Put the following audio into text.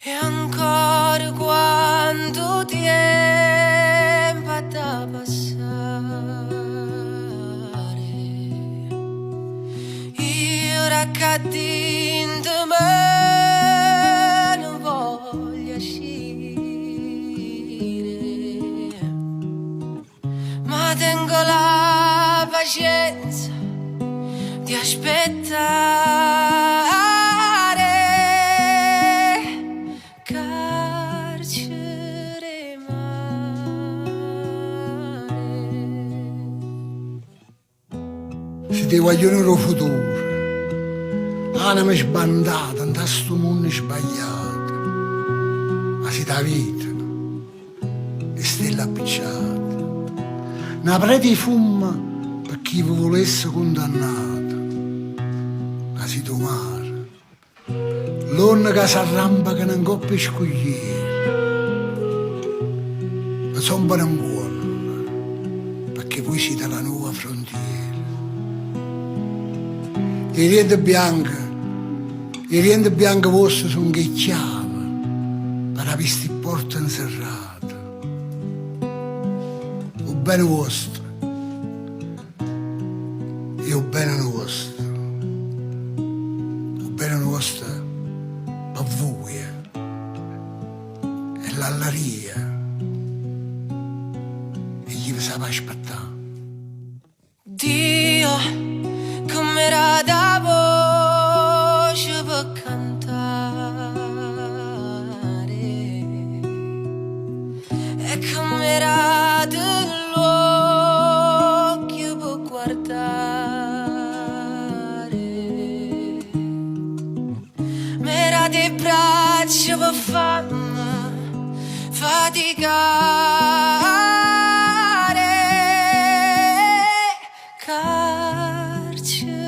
E ancora quanto tempo da passare, io raccattando me non voglio uscire, ma tengo la pazienza di aspettare. Carcere mare. Se ti vogliono il futuro, anima sbandata in questo mondo sbagliato, ma si da vita e stelle appicciate, una parete di fumo per chi vi volesse condannato, ma si mare, l'onna che si arrampa che non coppia scogliere, ma sono buono, perché voi siete la nuova frontiera. I riende bianche vostre sono che chiave per avere queste porte inserrate. O bene vostro e o bene nostro. O bene nostro per voi e l'allaria e gli vi sapeva aspettare. Dio, com'era da voce per cantare, e com'era dell'occhio per guardare, m'era dei braccia per farmi faticare. Carcere